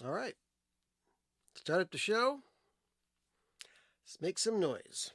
All right, start up the show. Let's make some noise.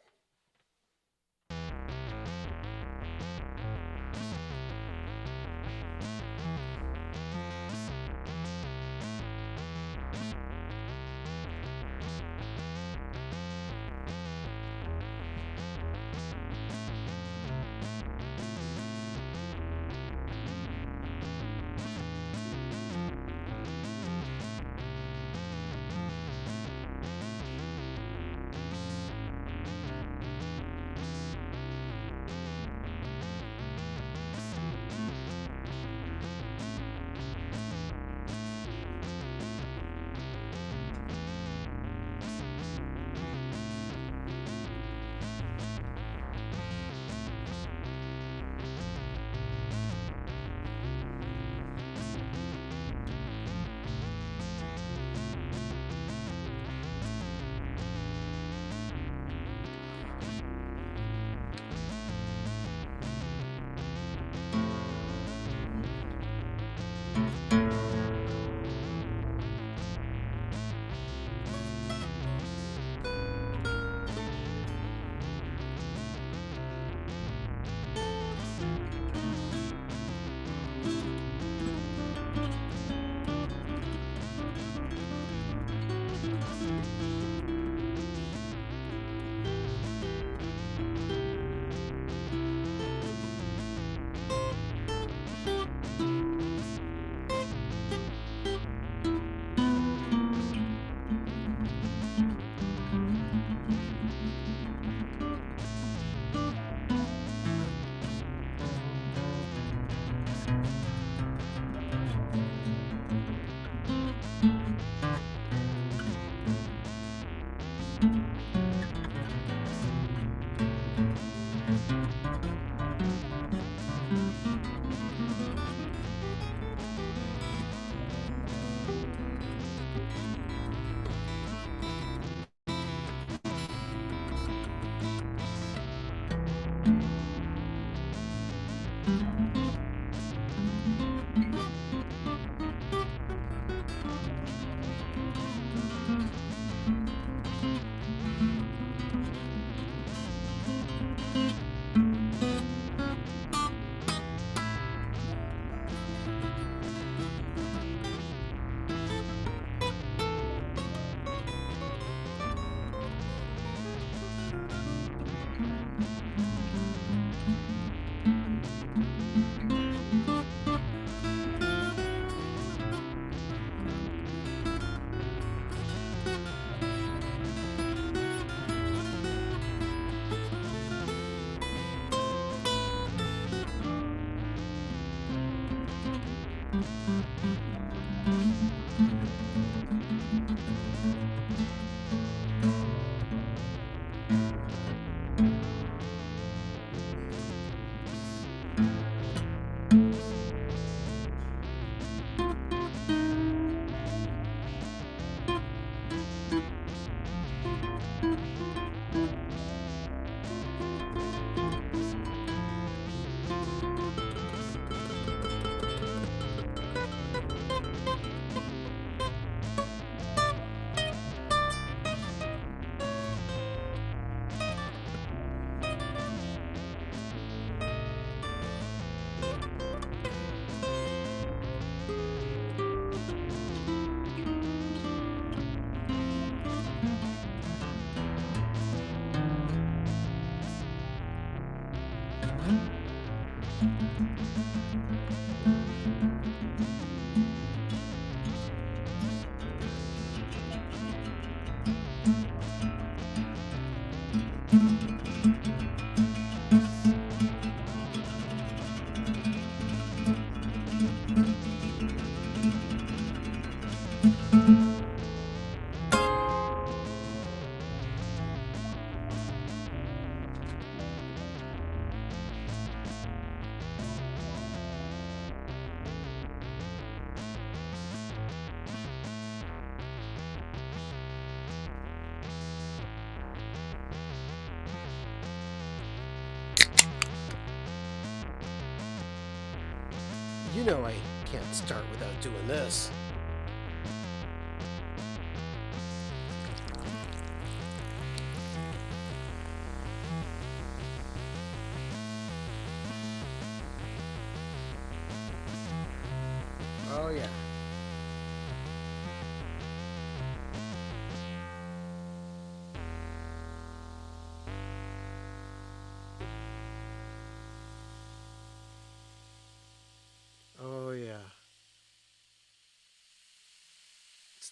You know I can't start without doing this.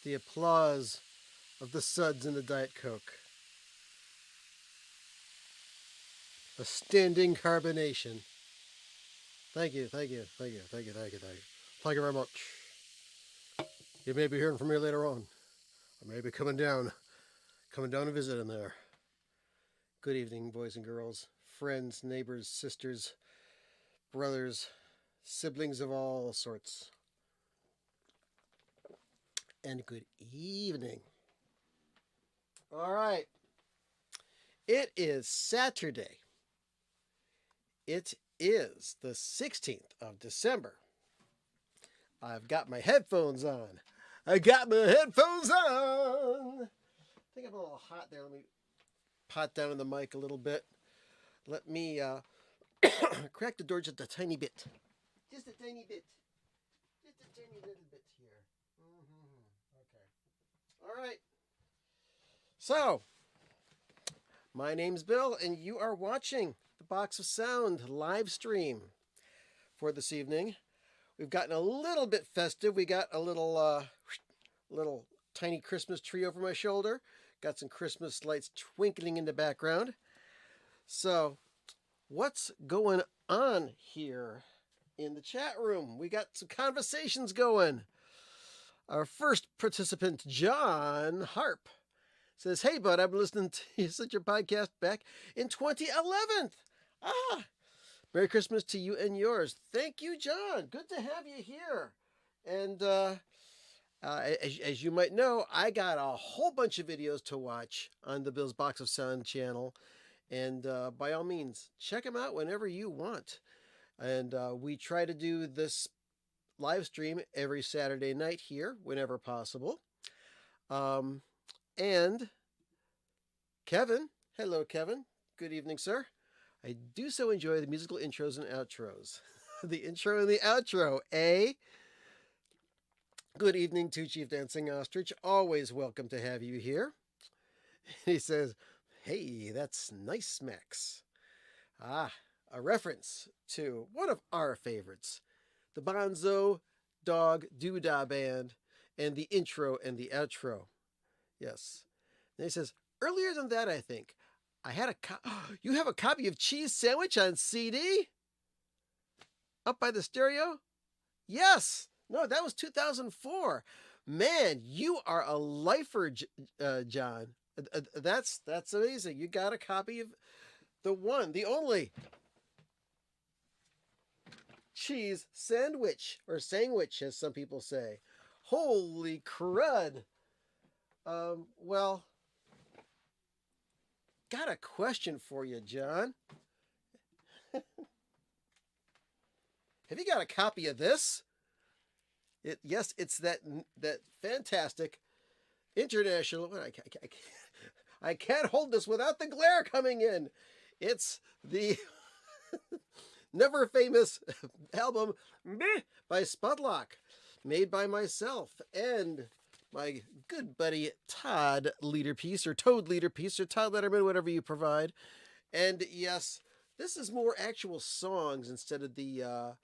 the applause of the suds in the Diet Coke. A standing carbonation. Thank you, thank you, thank you, thank you, thank you, thank you. Thank you very much. You may be hearing from me later on. I may be coming down to visit in there. Good evening, boys and girls, friends, neighbors, sisters, brothers, siblings of all sorts. And good evening. All right. It is Saturday. It is the 16th of December. I've got my headphones on. I got my headphones on. I think I'm a little hot there. Let me pot down in the mic a little bit. Let me crack the door just a tiny bit. Just a tiny bit. Just a tiny little bit here. Okay. All right. So, my name's Bill, and you are watching the Box of Sound live stream for this evening. We've gotten a little bit festive. We got a little tiny Christmas tree over my shoulder. Got some Christmas lights twinkling in the background. So, what's going on here in the chat room? We got some conversations going. Our first participant, John Harp, says, "Hey, bud, I've been listening to such a podcast back in 2011. Merry Christmas to you and yours." Thank you, John. Good to have you here. And as you might know, I got a whole bunch of videos to watch on the Bill's Box of Sound channel. And by all means, check them out whenever you want. And we try to do this live stream every Saturday night here, whenever possible. And Kevin, hello, Kevin. Good evening, sir. I do so enjoy the musical intros and outros. The intro and the outro, eh? Good evening to Chief Dancing Ostrich. Always welcome to have you here. He says, "Hey, that's nice, Max." A reference to one of our favorites, the Bonzo Dog Doodah Band, and the intro and the outro. Yes. And he says, "Earlier than that, I think, I had you have a copy of Cheese Sandwich on CD? Up by the stereo?" Yes. No, that was 2004. Man, you are a lifer, John. That's amazing. You got a copy of the one, the only Cheese Sandwich, or Sandwich, as some people say. Holy crud. Well, got a question for you, John. Have you got a copy of this? Yes, it's that fantastic international. I can't hold this without the glare coming in. It's the never famous album by Spudlock, made by myself and my good buddy Todd Leaderpiece, or Toad Leaderpiece, or Todd Letterman, whatever you provide. And yes, this is more actual songs instead of the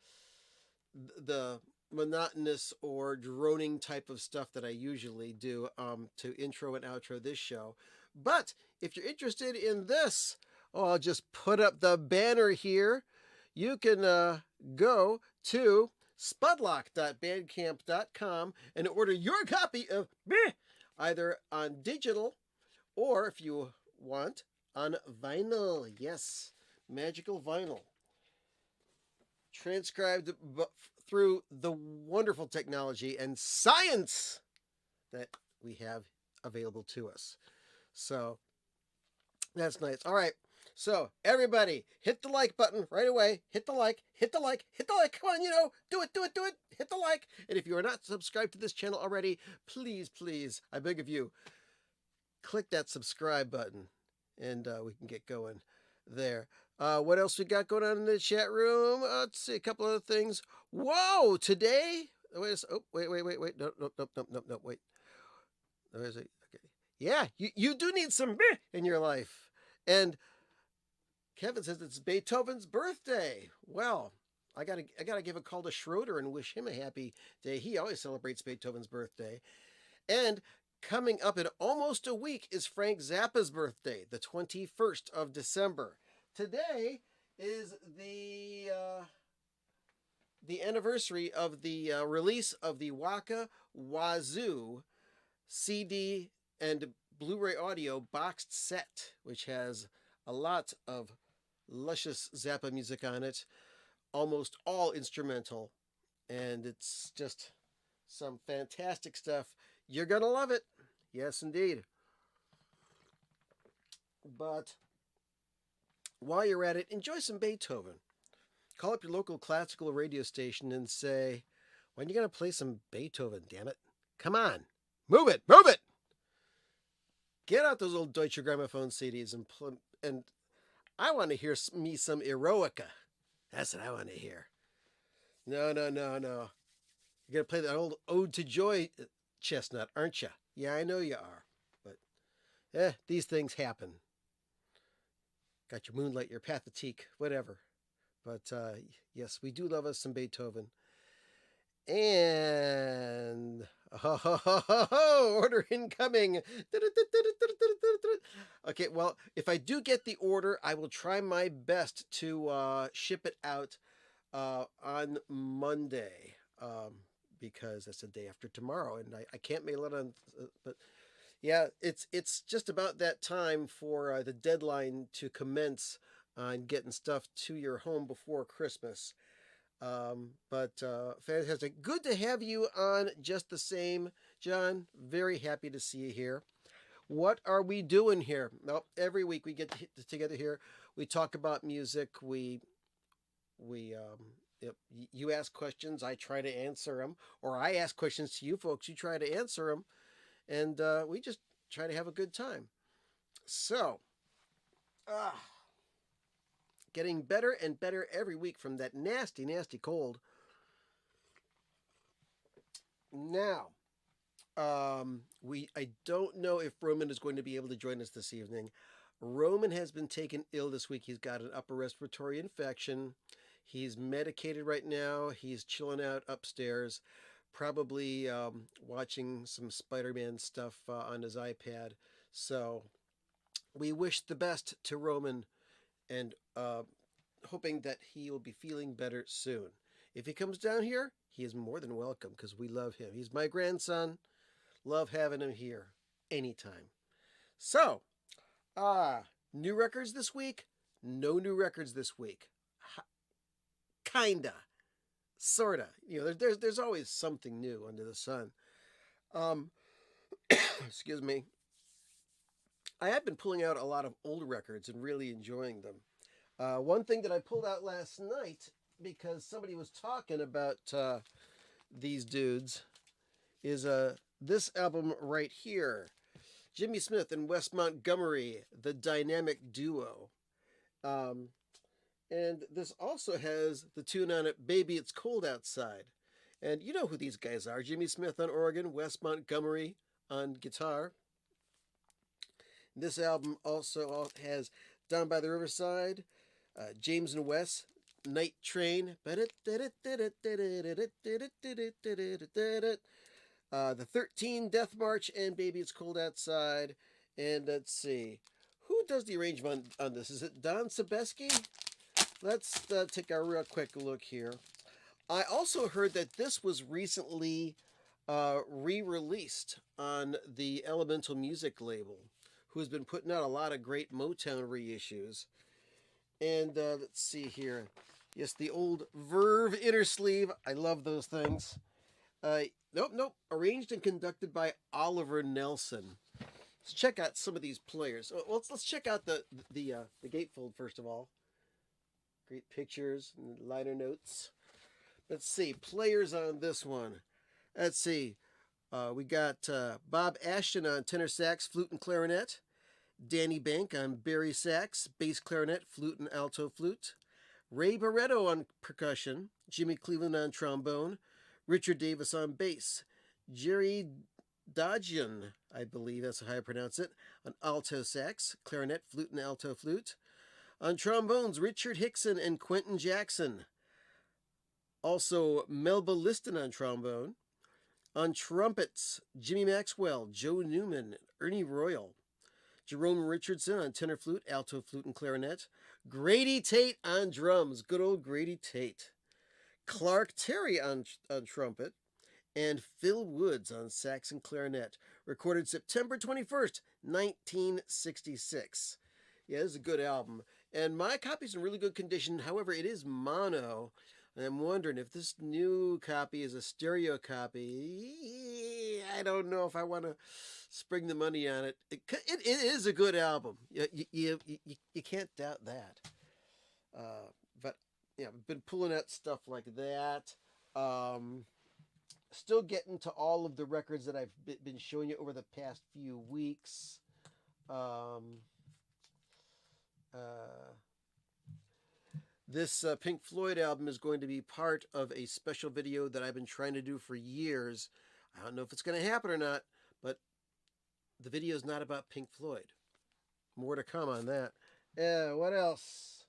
monotonous or droning type of stuff that I usually do to intro and outro this show. But if you're interested in this, I'll just put up the banner here. You can go to spudlock.bandcamp.com and order your copy of either on digital or, if you want, on vinyl. Yes, magical vinyl. Transcribed through the wonderful technology and science that we have available to us. So that's nice. All right. So everybody, hit the like button right away. Hit the like, hit the like, hit the like. Come on, do it. Hit the like. And if you are not subscribed to this channel already, please, I beg of you, click that subscribe button and we can get going there. What else we got going on in the chat room? Let's see a couple other things. Whoa, today? Wait. No, wait. Where is it? Okay. Yeah, you do need some in your life. And Kevin says it's Beethoven's birthday. Well, I gotta give a call to Schroeder and wish him a happy day. He always celebrates Beethoven's birthday. And coming up in almost a week is Frank Zappa's birthday, the 21st of December. Today is the anniversary of the release of the Waka Wazoo CD and Blu-ray audio boxed set, which has a lot of luscious Zappa music on it, almost all instrumental, and it's just some fantastic stuff. You're gonna love it. Yes, indeed. But while you're at it, enjoy some Beethoven. Call up your local classical radio station and say, when are you going to play some Beethoven, damn it? Come on. Move it. Move it. Get out those old Deutsche Grammophon CDs and I want to hear me some Eroica. That's what I want to hear. No. You're going to play that old Ode to Joy chestnut, aren't you? Yeah, I know you are. But, these things happen. Got your Moonlight, your Pathétique, whatever. But yes, we do love us some Beethoven. And order incoming. Okay, well, if I do get the order, I will try my best to ship it out on Monday, because that's the day after tomorrow, and I can't mail it on. But yeah, it's just about that time for the deadline to commence on getting stuff to your home before Christmas. But fantastic. Good to have you on just the same, John. Very happy to see you here. What are we doing here? Well, every week we get together here. We talk about music. You ask questions, I try to answer them, or I ask questions to you folks, you try to answer them, and we just try to have a good time. So, getting better and better every week from that nasty, nasty cold. Now, I don't know if Roman is going to be able to join us this evening. Roman has been taken ill this week. He's got an upper respiratory infection. He's medicated right now. He's chilling out upstairs, probably watching some Spider-Man stuff on his iPad. So we wish the best to Roman, and hoping that he will be feeling better soon. If he comes down here, he is more than welcome, because we love him. He's my grandson. Love having him here anytime. So, new records this week? No new records this week. Kinda. Sorta. There's always something new under the sun. Excuse me. I have been pulling out a lot of old records and really enjoying them. One thing that I pulled out last night, because somebody was talking about these dudes, is this album right here. Jimmy Smith and Wes Montgomery, the dynamic duo. And this also has the tune on it, Baby It's Cold Outside. And you know who these guys are. Jimmy Smith on organ, Wes Montgomery on guitar. This album also has Down by the Riverside, James and Wes, Night Train, the 13 Death March, and Baby It's Cold Outside. And let's see, who does the arrangement on this? Is it Don Sebeski? Let's take a real quick look here. I also heard that this was recently re-released on the Elemental Music label, who has been putting out a lot of great Motown reissues. And let's see here. Yes, the old Verve inner sleeve. I love those things. Nope. Arranged and conducted by Oliver Nelson. Let's check out some of these players. Well, let's check out the gatefold first of all. Great pictures and liner notes. Let's see, players on this one. Let's see. We got Bob Ashton on tenor sax, flute, and clarinet. Danny Bank on bari sax, bass clarinet, flute, and alto flute. Ray Barretto on percussion. Jimmy Cleveland on trombone. Richard Davis on bass. Jerry Dodgian, I believe that's how I pronounce it, on alto sax, clarinet, flute, and alto flute. On trombones, Richard Hickson and Quentin Jackson. Also, Melba Liston on trombone. On trumpets, Jimmy Maxwell, Joe Newman, Ernie Royal. Jerome Richardson on tenor flute, alto flute, and clarinet. Grady Tate on drums. Good old Grady Tate. Clark Terry on trumpet. And Phil Woods on sax and clarinet. Recorded September 21st, 1966. Yeah, this is a good album. And my copy's in really good condition. However, it is mono. And I'm wondering if this new copy is a stereo copy. I don't know if I want to spring the money on it. It is a good album. You can't doubt that. But yeah, I've been pulling out stuff like that. Still getting to all of the records that I've been showing you over the past few weeks. This Pink Floyd album is going to be part of a special video that I've been trying to do for years. I don't know if it's going to happen or not, but the video is not about Pink Floyd. More to come on that. What else?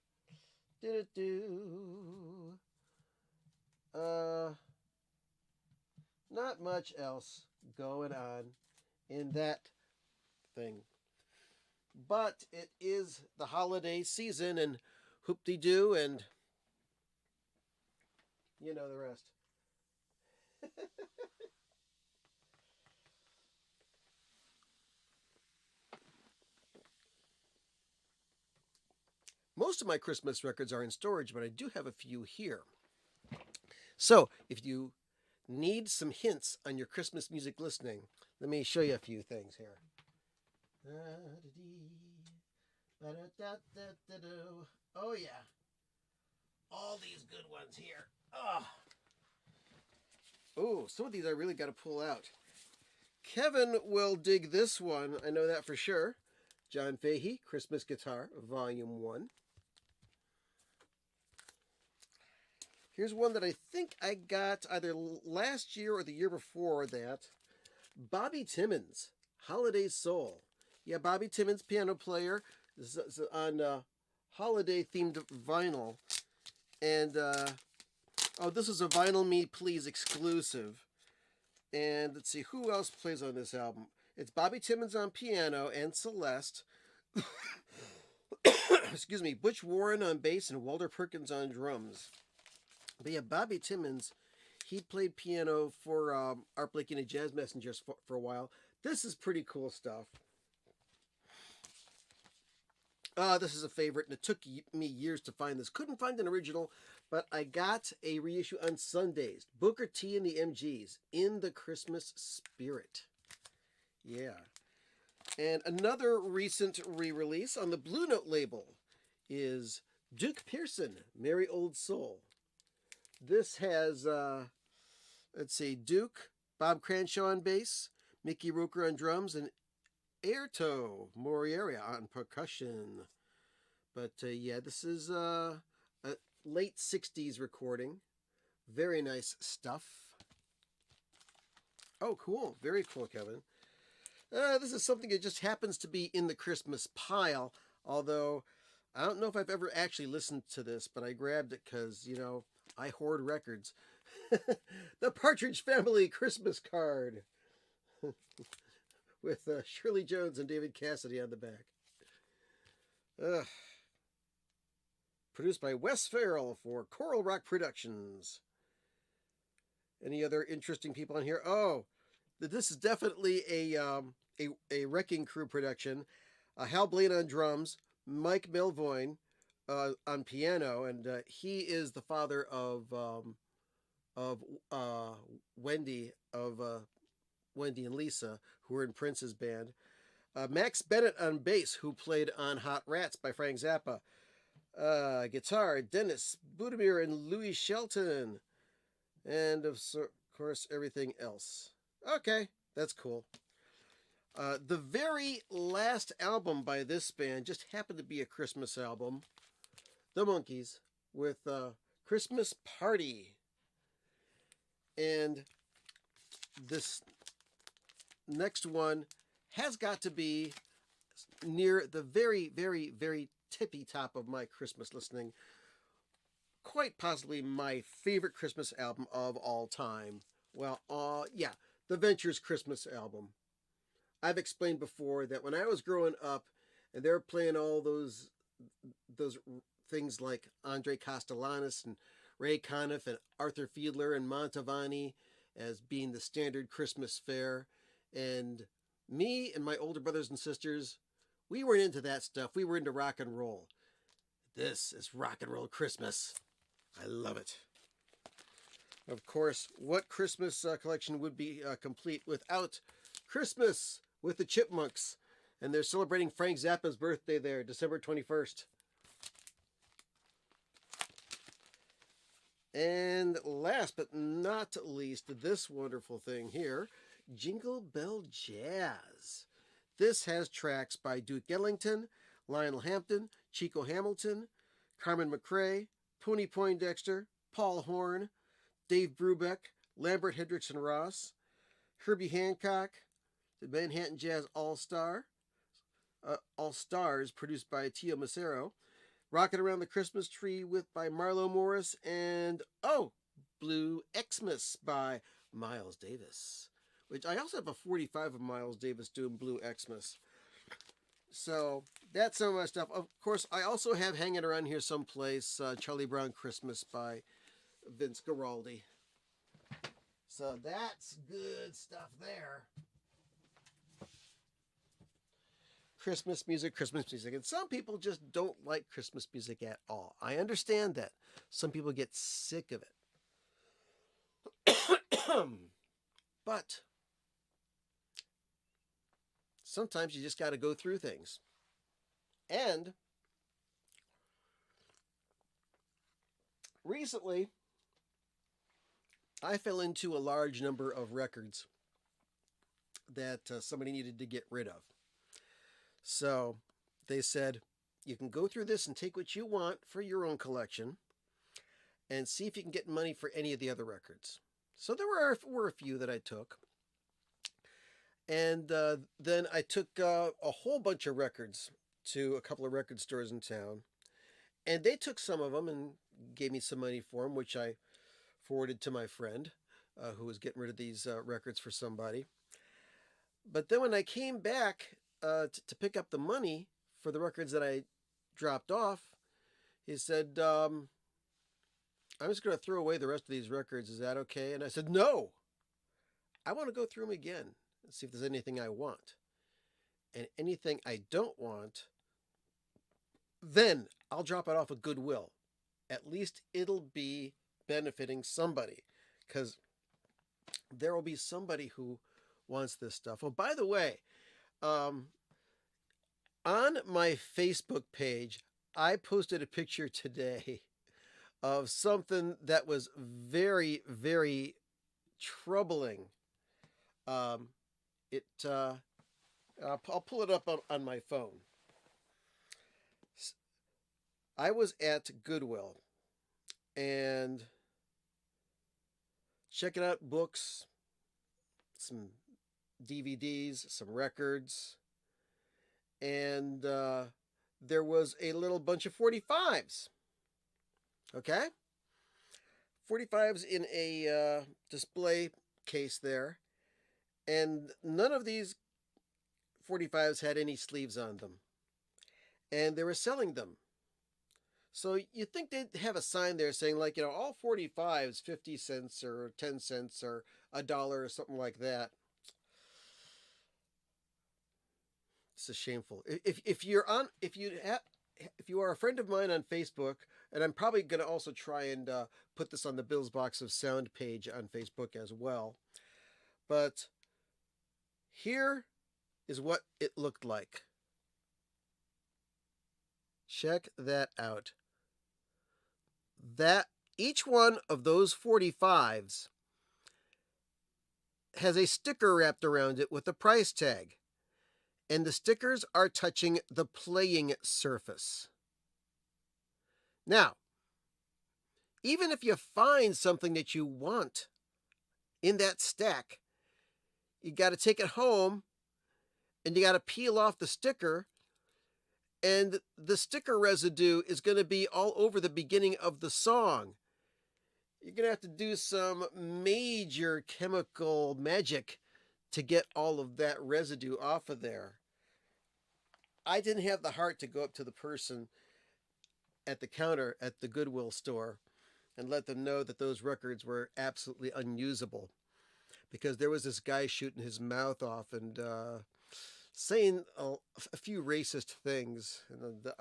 Not much else going on in that thing. But it is the holiday season, and hoop-de-doo, and you know the rest. Most of my Christmas records are in storage, but I do have a few here. So, if you need some hints on your Christmas music listening, let me show you a few things here. Oh, yeah. All these good ones here. Oh, some of these I really got to pull out. Kevin will dig this one. I know that for sure. John Fahey, Christmas Guitar, Volume 1. Here's one that I think I got either last year or the year before that. Bobby Timmons, Holiday Soul. Yeah, Bobby Timmons, piano player. This is on holiday-themed vinyl. And, this is a Vinyl Me Please exclusive. And let's see, who else plays on this album? It's Bobby Timmons on piano and Celeste. Excuse me, Butch Warren on bass and Walter Perkins on drums. But yeah, Bobby Timmons, he played piano for Art Blakey and the Jazz Messengers for a while. This is pretty cool stuff. This is a favorite, and it took me years to find this. Couldn't find an original, but I got a reissue on Sundays. Booker T and the MGs, In the Christmas Spirit. Yeah. And another recent re-release on the Blue Note label is Duke Pearson, Merry Old Soul. This has, let's see, Duke, Bob Cranshaw on bass, Mickey Rooker on drums, and Airto Moriarty on percussion. But yeah, this is a late 60s recording. Very nice stuff. Oh, cool. Very cool, Kevin. This is something that just happens to be in the Christmas pile, although I don't know if I've ever actually listened to this, but I grabbed it because, you know, I hoard records. The Partridge Family Christmas Card with Shirley Jones and David Cassidy on the back. Produced by Wes Farrell for Coral Rock Productions. Any other interesting people on here? Oh, this is definitely a Wrecking Crew production. Hal Blaine on drums, Mike Melvoin on piano, and he is the father of Wendy and Lisa, who were in Prince's band. Max Bennett on bass, who played on Hot Rats by Frank Zappa. Guitar, Dennis Budimir and Louis Shelton. And of course, everything else. Okay, that's cool. The very last album by this band just happened to be a Christmas album. The Monkees with Christmas Party. And this next one has got to be near the very, very, very tippy top of my Christmas listening. Quite possibly my favorite Christmas album of all time. Well, yeah, the Ventures Christmas album. I've explained before that when I was growing up and they were playing all those things like Andre Castellanos and Ray Conniff and Arthur Fiedler and Mantovani as being the standard Christmas fare, and me and my older brothers and sisters, we weren't into that stuff. We were into rock and roll. This is rock and roll Christmas. I love it. Of course, what Christmas collection would be complete without Christmas with the Chipmunks? And they're celebrating Frank Zappa's birthday there, December 21st. And last but not least, this wonderful thing here, Jingle Bell Jazz. This has tracks by Duke Ellington, Lionel Hampton, Chico Hamilton, Carmen McRae, Pony Poindexter, Paul Horn, Dave Brubeck, Lambert Hendrickson Ross, Herbie Hancock, the Manhattan Jazz All-Stars, produced by Tio Macero, Rockin' Around the Christmas Tree by Marlo Morris, and Blue Xmas by Miles Davis, which I also have a 45 of Miles Davis doing Blue Xmas. So that's some of my stuff. Of course, I also have hanging around here someplace Charlie Brown Christmas by Vince Guaraldi. So that's good stuff there. Christmas music. And some people just don't like Christmas music at all. I understand that. Some people get sick of it. But sometimes you just got to go through things. And recently, I fell into a large number of records that somebody needed to get rid of. So they said, you can go through this and take what you want for your own collection and see if you can get money for any of the other records. So there were a few that I took. And then I took a whole bunch of records to a couple of record stores in town. And they took some of them and gave me some money for them, which I forwarded to my friend who was getting rid of these records for somebody. But then when I came back to pick up the money for the records that I dropped off, he said, I'm just going to throw away the rest of these records. Is that okay? And I said, no, I want to go through them again and see if there's anything I want. And anything I don't want, then I'll drop it off of Goodwill. At least it'll be benefiting somebody, because there will be somebody who wants this stuff. Oh, by the way, on my Facebook page, I posted a picture today of something that was very, very troubling. I'll pull it up on my phone. I was at Goodwill and checking out books, some DVDs, some records, and there was a little bunch of 45s. Okay? 45s in a display case there, and none of these 45s had any sleeves on them, and they were selling them. So you'd think they'd have a sign there saying, like, all 45s, 50 cents or 10 cents or $1 or something like that. This is shameful. If you are a friend of mine on Facebook, and I'm probably going to also try and put this on the Bill's Box of Sound page on Facebook as well. But here is what it looked like. Check that out. That each one of those 45s has a sticker wrapped around it with a price tag. And the stickers are touching the playing surface. Now, even if you find something that you want in that stack, you got to take it home and you got to peel off the sticker, and the sticker residue is going to be all over the beginning of the song. You're going to have to do some major chemical magic to get all of that residue off of there. I didn't have the heart to go up to the person at the counter at the Goodwill store and let them know that those records were absolutely unusable, because there was this guy shooting his mouth off and saying a few racist things, and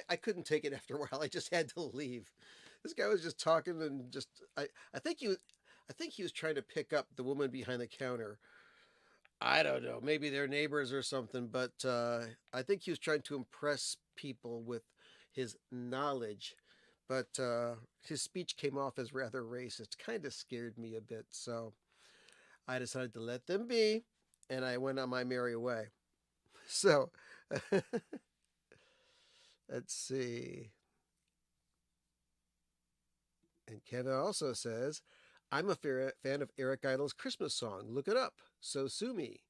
I couldn't take it after a while. I just had to leave. This guy was just talking and just I think he was trying to pick up the woman behind the counter. I don't know, maybe they're neighbors or something, but I think he was trying to impress people with his knowledge. But his speech came off as rather racist. Kind of scared me a bit, so I decided to let them be, and I went on my merry way. So, let's see. And Kevin also says, I'm a fan of Eric Idle's Christmas song. Look it up. So sue me.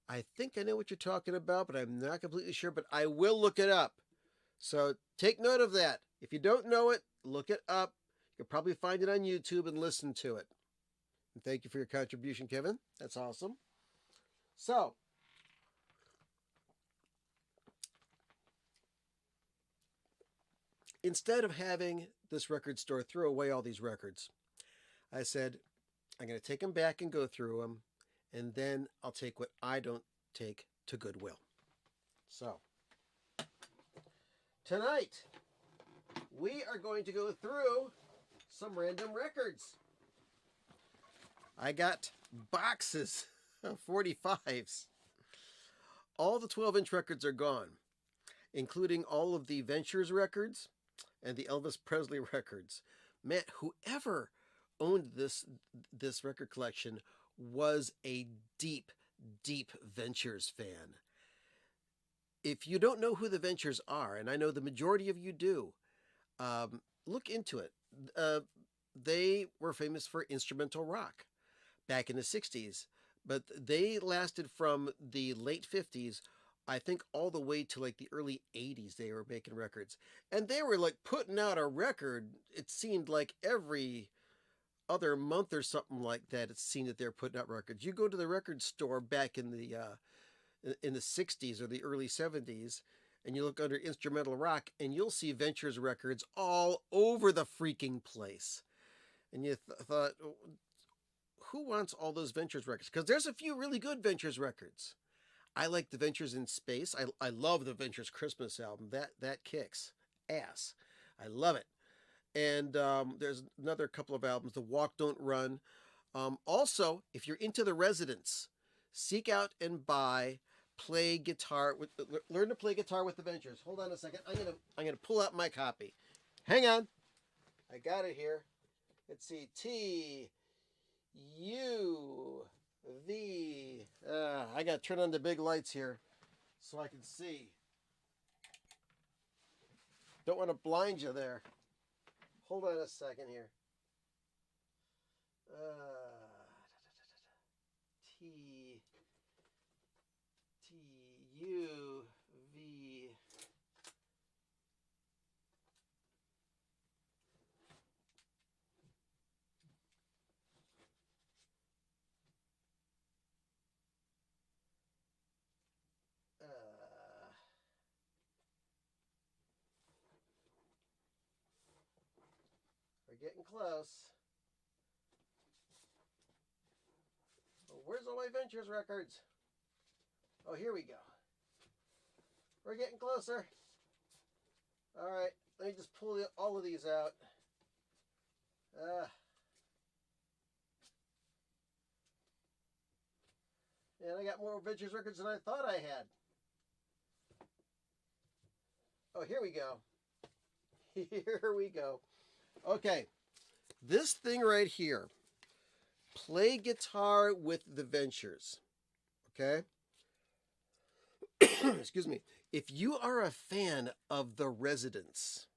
I think I know what you're talking about, but I'm not completely sure, but I will look it up. So take note of that. If you don't know it, look it up. You'll probably find it on YouTube and listen to it. And thank you for your contribution, Kevin. That's awesome. So, instead of having this record store throw away all these records, I said, I'm going to take them back and go through them, and then I'll take what I don't take to Goodwill. So, tonight, we are going to go through some random records. I got boxes of 45s. All the 12-inch records are gone, including all of the Ventures records and the Elvis Presley records. Man, whoever owned this record collection was a deep Ventures fan. If you don't know who the Ventures are, and I know the majority of you do, look into it. They were famous for instrumental rock back in the 60s, but they lasted from the late 50s, I think, all the way to like the early 80s. They were making records, and they were like putting out a record. It seemed like every other month or something like that. It seemed that they're putting out records. You go to the record store back in the 60s or the early 70s, and you look under instrumental rock, and you'll see Ventures records all over the freaking place. And you thought, who wants all those Ventures records? Because there's a few really good Ventures records. I like the Ventures in Space. I love the Ventures Christmas album. That kicks ass. I love it. And there's another couple of albums, The Walk Don't Run. Also, if you're into the Residents, seek out and buy learn to play guitar with the Ventures. Hold on a second. I'm gonna pull out my copy. Hang on. I got it here. Let's see. TUV. I gotta turn on the big lights here so I can see. Don't want to blind you there. Hold on a second here. TUV. We're getting close. Oh, where's all my Ventures records? Oh, here we go. We're getting closer. All right, let me just pull all of these out. And I got more Ventures records than I thought I had. Oh, here we go. Here we go. Okay, this thing right here, Play Guitar with the Ventures, okay? Excuse me. If you are a fan of The Residents,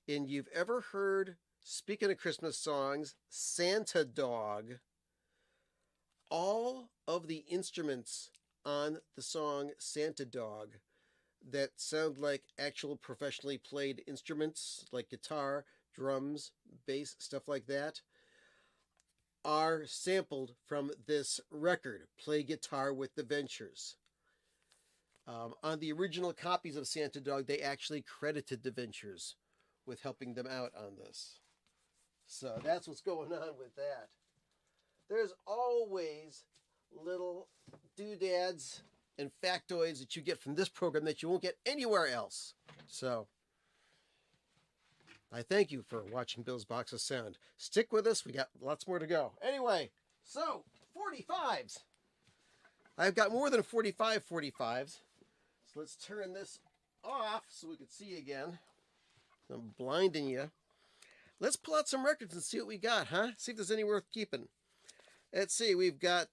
and you've ever heard, speaking of Christmas songs, Santa Dog, all of the instruments on the song Santa Dog that sound like actual professionally played instruments, like guitar, drums, bass, stuff like that, are sampled from this record, Play Guitar with the Ventures. On the original copies of Santa Dog, they actually credited the Ventures with helping them out on this. So that's what's going on with that. There's always little doodads and factoids that you get from this program that you won't get anywhere else. So I thank you for watching Bill's Box of Sound. Stick with us. We got lots more to go. Anyway, so 45s. I've got more than 45 45s. So let's turn this off so we can see again. I'm blinding you. Let's pull out some records and see what we got, huh? See if there's any worth keeping. Let's see. We've got,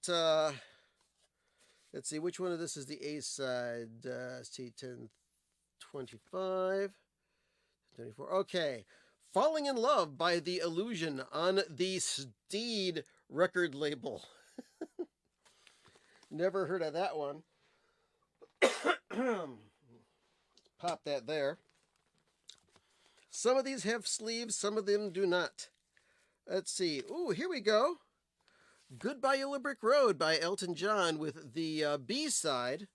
let's see, which one of this is the A side? Let's see, 1025. 24. Okay. Falling in Love by The Illusion on the Steed record label. Never heard of that one. Pop that there. Some of these have sleeves, some of them do not. Let's see. Ooh, here we go. Goodbye Yellow Brick Road by Elton John with the B-side,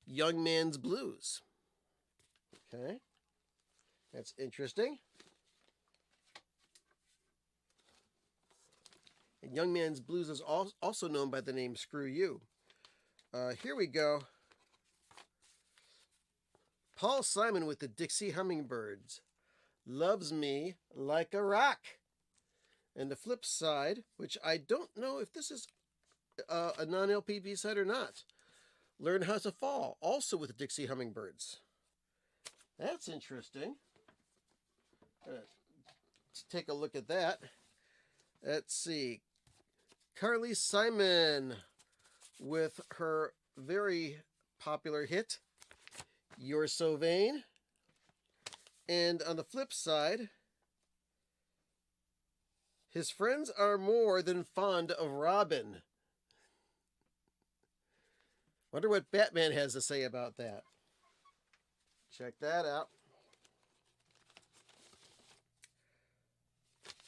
Young Man's Blues. Okay. That's interesting. And Young Man's Blues is also known by the name Screw You. Here we go. Paul Simon with the Dixie Hummingbirds. Loves Me Like a Rock. And the flip side, which I don't know if this is a non-LP B-side or not. Learn How to Fall, also with the Dixie Hummingbirds. That's interesting. Let's take a look at that. Let's see. Carly Simon with her very popular hit, You're So Vain. And on the flip side, His Friends Are More Than Fond of Robin. Wonder what Batman has to say about that. Check that out.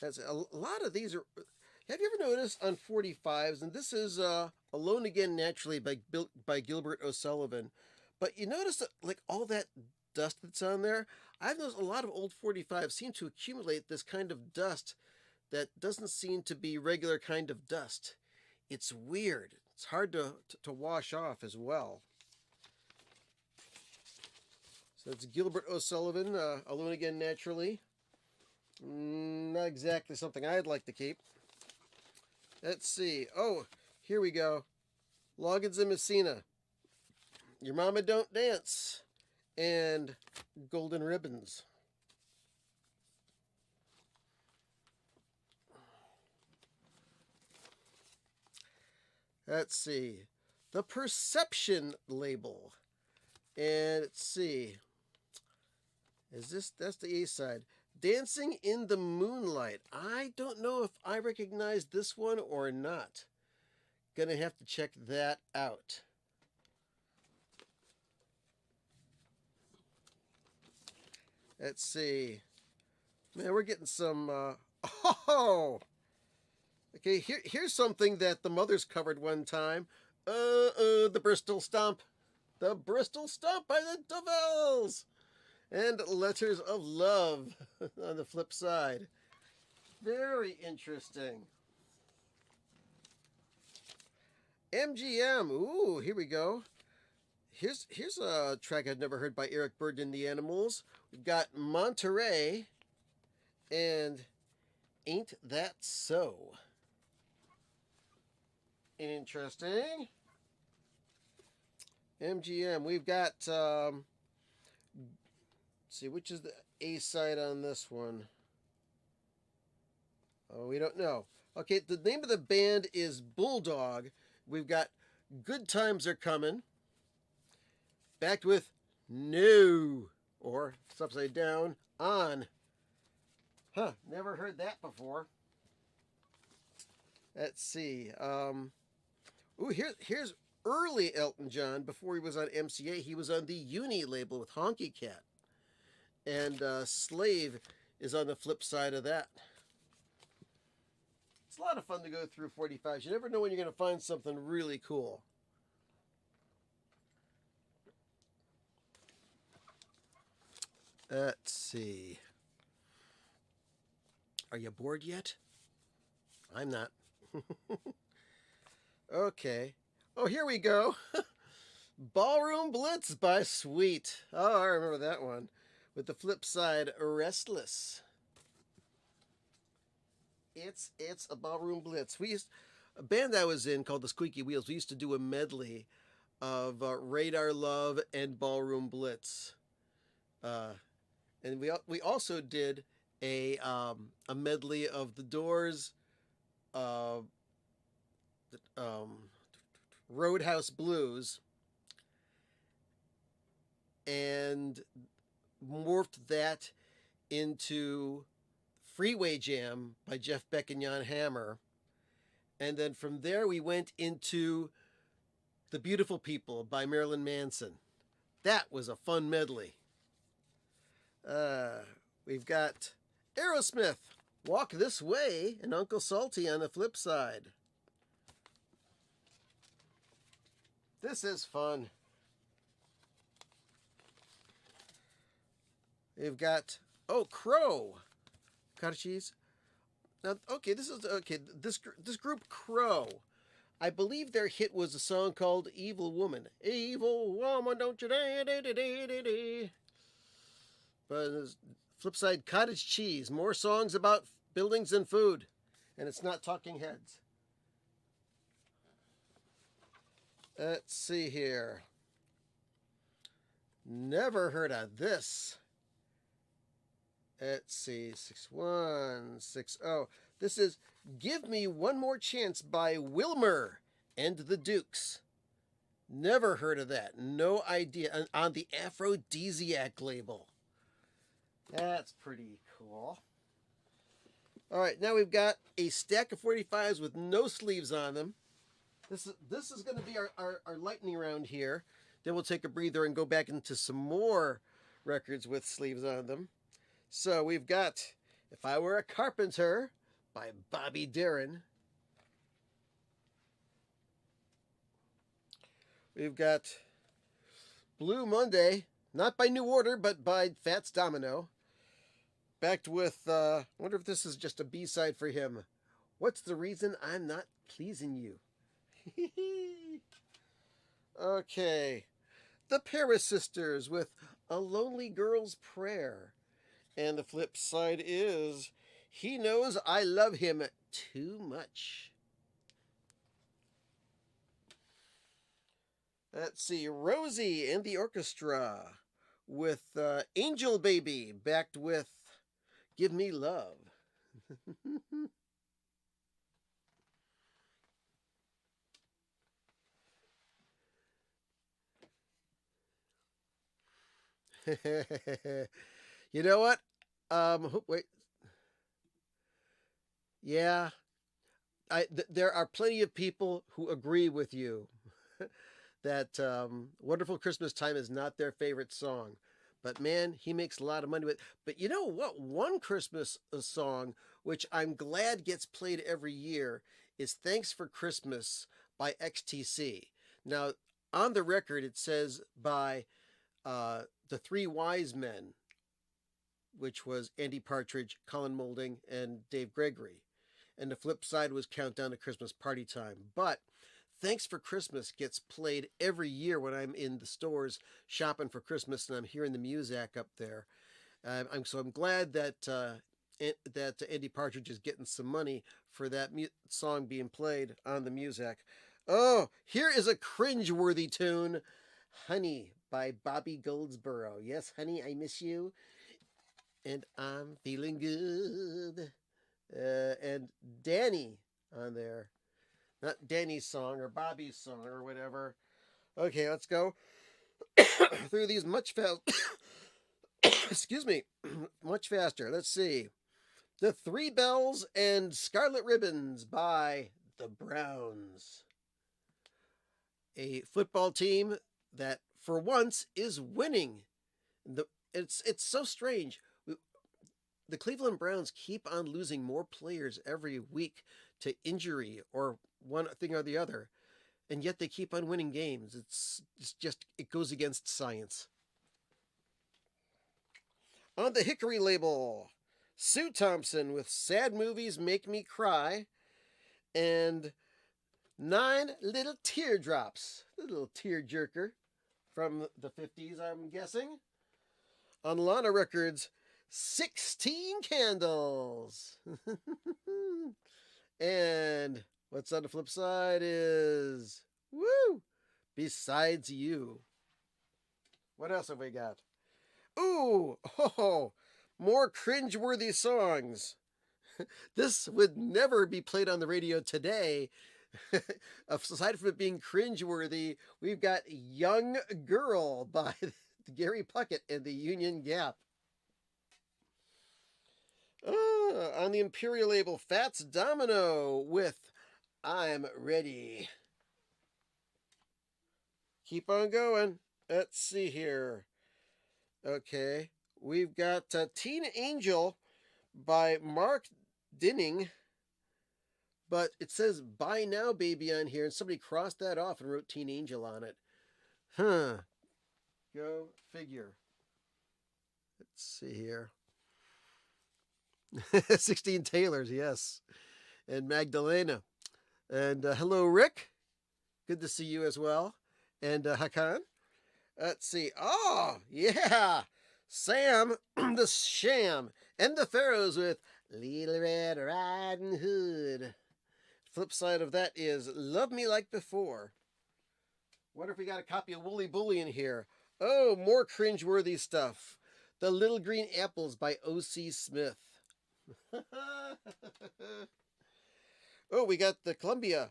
That's a lot of these are. Have you ever noticed on 45s? And this is "Alone Again Naturally" by Gilbert O'Sullivan. But you notice that, like, all that dust that's on there. I've noticed a lot of old 45s seem to accumulate this kind of dust that doesn't seem to be regular kind of dust. It's weird. It's hard to wash off as well. So it's Gilbert O'Sullivan, "Alone Again Naturally." Not exactly something I'd like to keep. Let's see. Oh, here we go. Loggins and Messina. Your Mama Don't Dance. And Golden Ribbons. Let's see. The Perception label. And let's see. That's the A side. Dancing in the Moonlight. I don't know if I recognize this one or not. Gonna have to check that out. Let's see. Man, we're getting some, oh! Okay, here's something that the Mothers covered one time. The Bristol Stomp. The Bristol Stomp by the Dovells. And Letters of Love on the flip side. Very interesting. MGM. Ooh, here we go. Here's a track I've never heard by Eric Burdon and the Animals. We've got Monterey and Ain't That So. Interesting. MGM. We've got, let's see, which is the A side on this one? Oh, we don't know. Okay, the name of the band is Bulldog. We've got Good Times Are Coming. Backed with No, or it's upside down, On. Huh, never heard that before. Let's see. Ooh, here's early Elton John. Before he was on MCA, he was on the Uni label with Honky Cat. And Slave is on the flip side of that. a lot of fun to go through 45s. You never know when you're going to find something really cool. Let's see. Are you bored yet? I'm not. Okay. Oh, here we go. Ballroom Blitz by Sweet. Oh, I remember that one. With the flip side, Restless. It's a Ballroom Blitz. A band I was in called the Squeaky Wheels. We used to do a medley of Radar Love and Ballroom Blitz. And we also did a medley of The Doors, Roadhouse Blues, and morphed that into Freeway Jam by Jeff Beck and Jan Hammer. And then from there we went into The Beautiful People by Marilyn Manson. That was a fun medley. We've got Aerosmith, Walk This Way, and Uncle Salty on the flip side. This is fun. We've got, Crow. Cottage cheese. Now, this group Crow. I believe their hit was a song called Evil Woman. Evil woman, don't you dare. But flip side, Cottage Cheese. More songs about buildings and food. And it's not Talking Heads. Let's see here. Never heard of this. Let's see. 6160. This is Give Me One More Chance by Wilmer and the Dukes. Never heard of that. No idea. On the Aphrodisiac label. That's pretty cool. All right, now we've got a stack of 45s with no sleeves on them. This is going to be our lightning round here. Then we'll take a breather and go back into some more records with sleeves on them. So we've got If I Were a Carpenter by Bobby Darin. We've got Blue Monday, not by New Order, but by Fats Domino. Backed with, I wonder if this is just a B-side for him. What's the reason I'm not pleasing you? Okay. The Paris Sisters with A Lonely Girl's Prayer. And the flip side is He Knows I Love Him Too Much. Let's see. Rosie and the Orchestra with Angel Baby, backed with Give Me Love. You know what? Wait. Yeah, there are plenty of people who agree with you that Wonderful Christmas Time is not their favorite song. But man, he makes a lot of money with it. But you know what? One Christmas song, which I'm glad gets played every year, is Thanks for Christmas by XTC. Now, on the record, it says by the Three Wise Men, which was Andy Partridge, Colin Moulding, and Dave Gregory. And the flip side was Countdown to Christmas Party Time. But Thanks for Christmas gets played every year when I'm in the stores shopping for Christmas and I'm hearing the Muzak up there. I'm glad that Andy Partridge is getting some money for that song being played on the Muzak. Oh, here is a cringe-worthy tune, Honey by Bobby Goldsboro. Yes, honey, I miss you. And I'm feeling good. And Danny on there. Not Danny's song or Bobby's song or whatever. Okay, let's go through these much fast. Excuse me, much faster. Let's see. The Three Bells and Scarlet Ribbons by the Browns. A football team that, for once, is winning. It's so strange. The Cleveland Browns keep on losing more players every week to injury or one thing or the other, and yet they keep on winning games. It's just, it goes against science. On the Hickory label, Sue Thompson with Sad Movies Make Me Cry, and 9 Little Teardrops, a little tear-jerker from the 50s, I'm guessing. On Lana Records, 16 Candles. And what's on the flip side is, woo, Besides You. What else have we got? Ooh, oh, more cringeworthy songs. This would never be played on the radio today. Aside from it being cringeworthy, we've got Young Girl by Gary Puckett and the Union Gap. On the Imperial label, Fats Domino with I'm Ready. Keep on going. Let's see here. Okay, we've got Teen Angel by Mark Dinning, but it says Buy Now Baby on here, and somebody crossed that off and wrote Teen Angel on it. Huh. Go figure. Let's see here. 16 Taylors, yes. And Magdalena. And hello, Rick. Good to see you as well. And Hakan. Let's see. Oh, yeah. Sam the Sham and the Pharaohs with Little Red Riding Hood. Flip side of that is Love Me Like Before. Wonder if we got a copy of Wooly Bully in here. Oh, more cringeworthy stuff. The Little Green Apples by O.C. Smith. Oh, we got the Columbia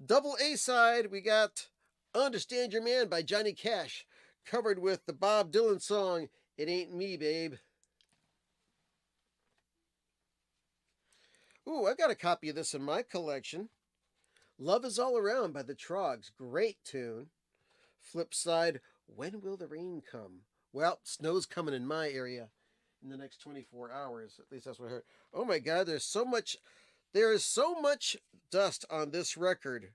double A side. We got Understand Your Man by Johnny Cash, covered with the Bob Dylan song It Ain't Me, Babe. Ooh, I got a copy of this in my collection. Love Is All Around by the Trogs. Great tune. Flip side, When Will the Rain Come? Well, snow's coming in my area in the next 24 hours. At least that's what I heard. Oh my God, there is so much dust on this record.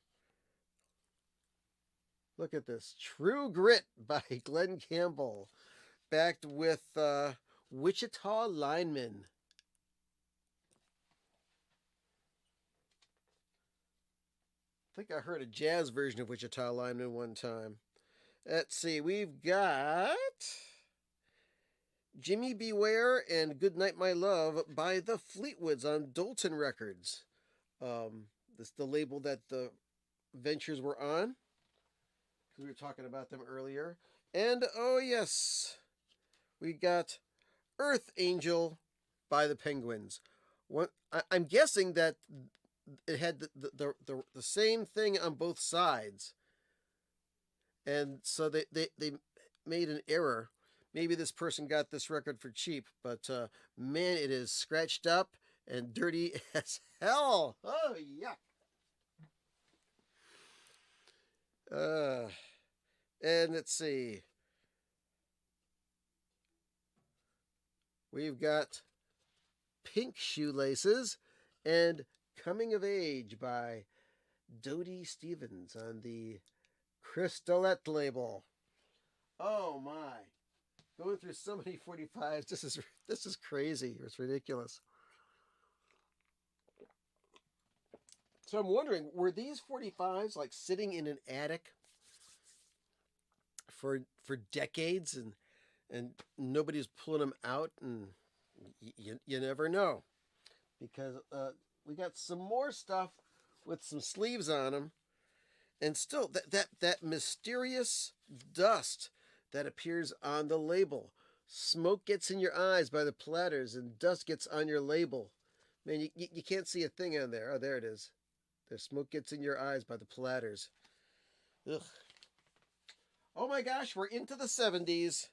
Look at this. True Grit by Glenn Campbell, backed with Wichita Lineman. I think I heard a jazz version of Wichita Lineman one time. Let's see, we've got Jimmy Beware and Goodnight My Love by the Fleetwoods on Dolton Records. This is the label that the Ventures were on, because we were talking about them earlier. And oh yes, we got Earth Angel by the Penguins. I'm guessing that it had the same thing on both sides, and so they made an error. Maybe this person got this record for cheap, but man, it is scratched up and dirty as hell. Oh, yuck. And let's see. We've got Pink Shoelaces and Coming of Age by Dodie Stevens on the Crystalette label. Oh my. Going through so many 45s. This is crazy. It's ridiculous. So I'm wondering, were these 45s like sitting in an attic for decades and nobody's pulling them out, and you never know, because we got some more stuff with some sleeves on them, and still that mysterious dust that appears on the label. Smoke Gets in Your Eyes by the Platters, and dust gets on your label. Man, you can't see a thing on there. Oh, there it is. There's Smoke Gets in Your Eyes by the Platters. Ugh. Oh my gosh, we're into the 70s.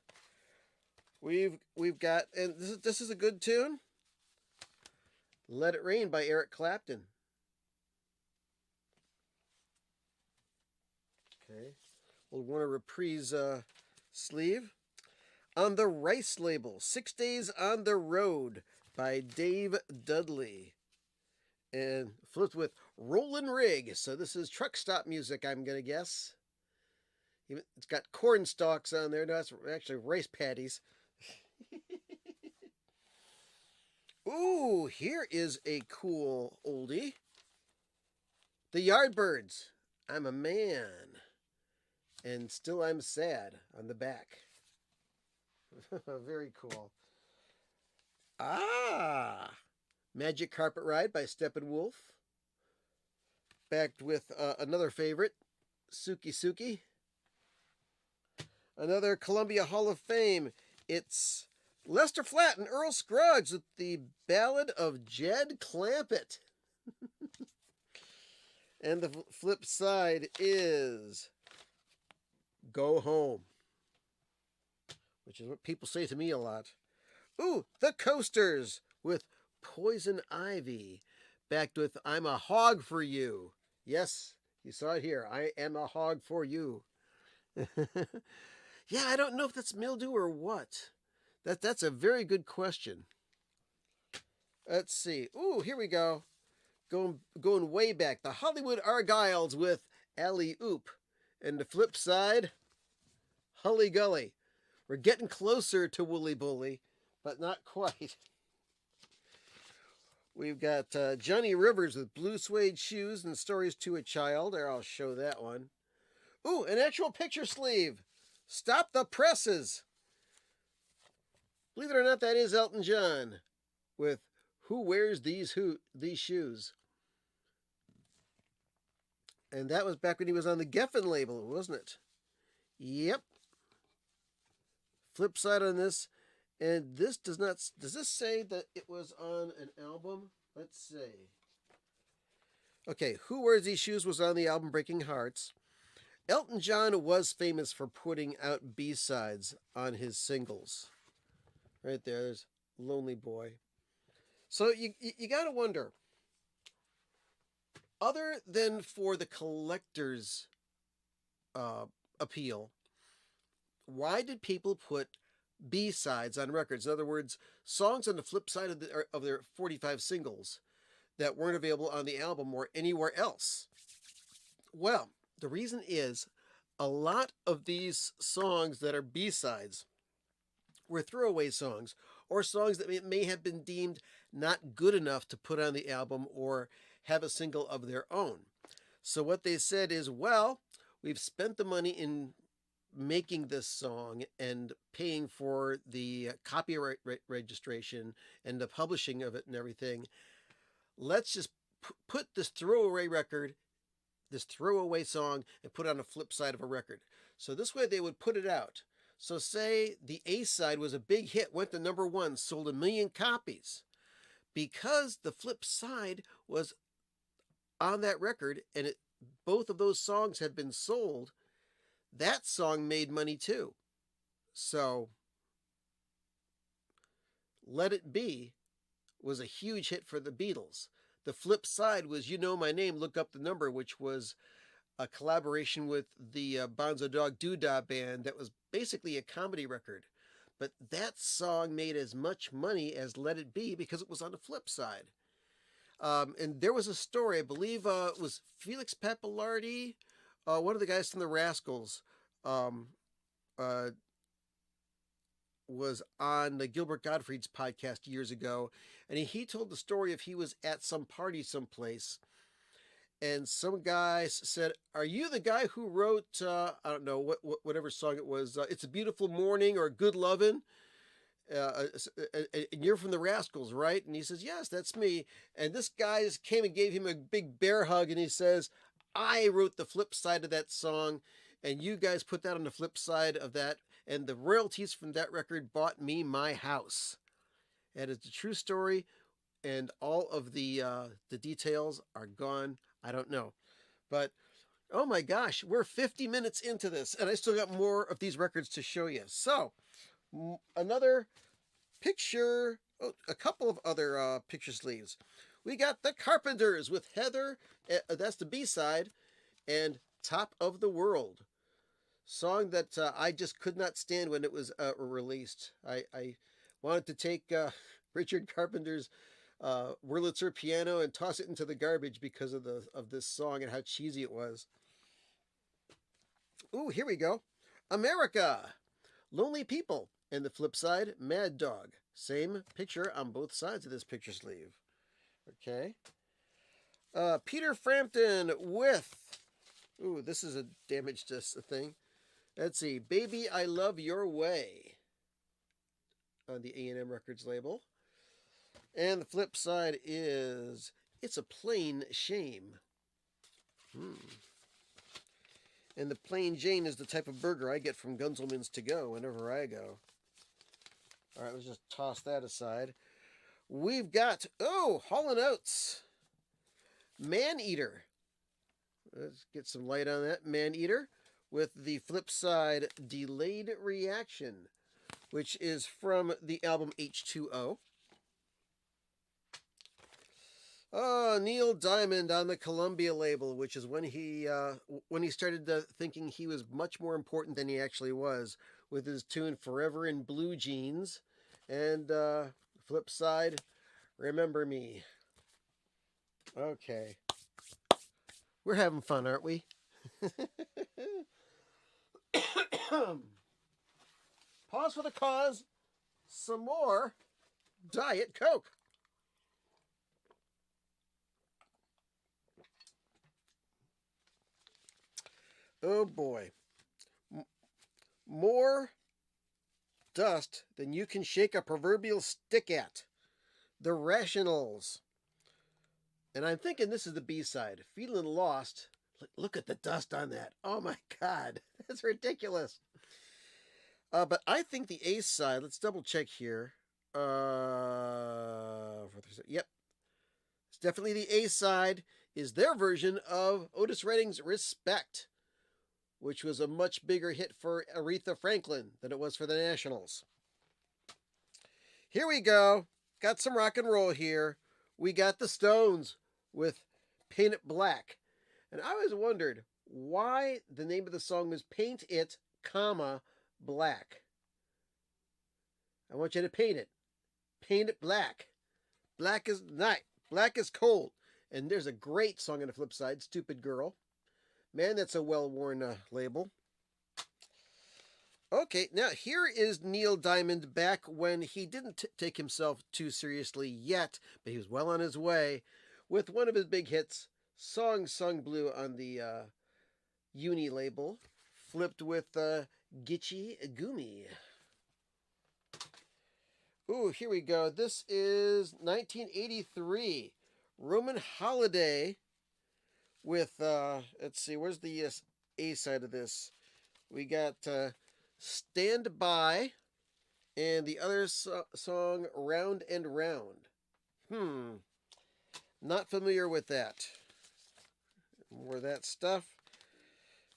We've got, and this is a good tune. Let It Rain by Eric Clapton. Okay. We'll want to reprise sleeve. On the Rice label, 6 Days on the Road by Dave Dudley. and flipped with Rollin' Rig. So this is truck stop music, I'm going to guess. It's got corn stalks on there. No, that's actually rice patties. Ooh, here is a cool oldie. The Yardbirds. I'm a man. And still I'm sad on the back. Very cool. Ah! Magic Carpet Ride by Steppenwolf. Backed with another favorite, Suki Suki. Another Columbia Hall of Fame. It's Lester Flatt and Earl Scruggs with the Ballad of Jed Clampett. And the flip side is Go Home, which is what people say to me a lot. Ooh, the Coasters with Poison Ivy, backed with I'm a Hog for You. Yes, you saw it here. I am a hog for you. Yeah, I don't know if that's mildew or what. That's a very good question. Let's see. Ooh, here we go. Going way back. The Hollywood Argyles with Alley Oop. And the flip side, Hully Gully. We're getting closer to Woolly Bully, but not quite. We've got Johnny Rivers with Blue Suede Shoes and Stories to a Child. There, I'll show that one. Ooh, an actual picture sleeve. Stop the Presses. Believe it or not, that is Elton John with Who Wears These Shoes. And that was back when he was on the Geffen label, wasn't it? Yep. Flip side on this. And this does this say that it was on an album? Let's see. Okay, Who Wears These Shoes was on the album Breaking Hearts. Elton John was famous for putting out B-sides on his singles. Right there, there's Lonely Boy. So you got to wonder, other than for the collector's appeal, why did people put B-sides on records? In other words, songs on the flip side of their 45 singles that weren't available on the album or anywhere else. Well, the reason is a lot of these songs that are B-sides were throwaway songs or songs that may have been deemed not good enough to put on the album or have a single of their own. So what they said is, well, we've spent the money in making this song and paying for the copyright registration and the publishing of it and everything. Let's just put this throwaway record, this throwaway song, and put it on the flip side of a record. So this way they would put it out. So say the A side was a big hit, went to number 1, sold 1 million copies. Because the flip side was on that record and both of those songs had been sold, that song made money too. So Let It Be was a huge hit for the Beatles. The flip side was You Know My Name, Look Up the Number, which was a collaboration with the Bonzo Dog Doodah Band that was basically a comedy record. But that song made as much money as Let It Be because it was on the flip side. And there was a story, I believe it was Felix Pappalardi, one of the guys from the Rascals, was on the Gilbert Gottfried's podcast years ago, and he told the story of he was at some party someplace, and some guy said, "Are you the guy who wrote I don't know whatever song it was? It's a Beautiful Morning or Good Lovin'? And you're from the Rascals, right?" And he says, "Yes, that's me." And this guy came and gave him a big bear hug, and he says, "I wrote the flip side of that song, and you guys put that on the flip side of that, and the royalties from that record bought me my house." And it's a true story, and all of the details are gone. I don't know. But, oh my gosh, we're 50 minutes into this, and I still got more of these records to show you. So, another picture, a couple of other picture sleeves. We got the Carpenters with Heather, that's the B-side, and Top of the World. Song that I just could not stand when it was released. I wanted to take Richard Carpenter's Wurlitzer piano and toss it into the garbage because of this song and how cheesy it was. Ooh, here we go. America, Lonely People, and the flip side, Mad Dog. Same picture on both sides of this picture sleeve. Okay. Peter Frampton with, ooh, this is a damaged thing. Let's see, Baby I Love Your Way on the A&M Records label. And the flip side is It's a Plain Shame. And the Plain Jane is the type of burger I get from Gunzelman's To Go whenever I go. All right, let's just toss that aside. We've got, oh, Hall & Oates. Man-Eater. Let's get some light on that. Man-Eater with the flip side, Delayed Reaction, which is from the album H2O. Neil Diamond on the Columbia label, which is when he started thinking he was much more important than he actually was, with his tune Forever in Blue Jeans. And flip side, Remember Me. Okay. We're having fun, aren't we? Pause for the cause. Some more Diet Coke. Oh boy. More dust than you can shake a proverbial stick at. The Rationals. And I'm thinking this is the B-side. Feeling Lost. Look at the dust on that. Oh my God. That's ridiculous. But I think the A-side, let's double check here. Yep. It's definitely the A-side is their version of Otis Redding's Respect, which was a much bigger hit for Aretha Franklin than it was for the Nationals. Here we go. Got some rock and roll here. We got the Stones with Paint It Black. And I always wondered why the name of the song was Paint It, Black. I want you to paint it. Paint it black. Black is night. Black is cold. And there's a great song on the flip side, Stupid Girl. Man, that's a well-worn label. Okay, now here is Neil Diamond back when he didn't take himself too seriously yet, but he was well on his way with one of his big hits, Song Sung Blue on the Uni label, flipped with Gitchy Gumi. Ooh, here we go. This is 1983. Roman Holiday with, let's see, where's the A side of this? We got Stand By and the other song Round and Round. Not familiar with that. More of that stuff.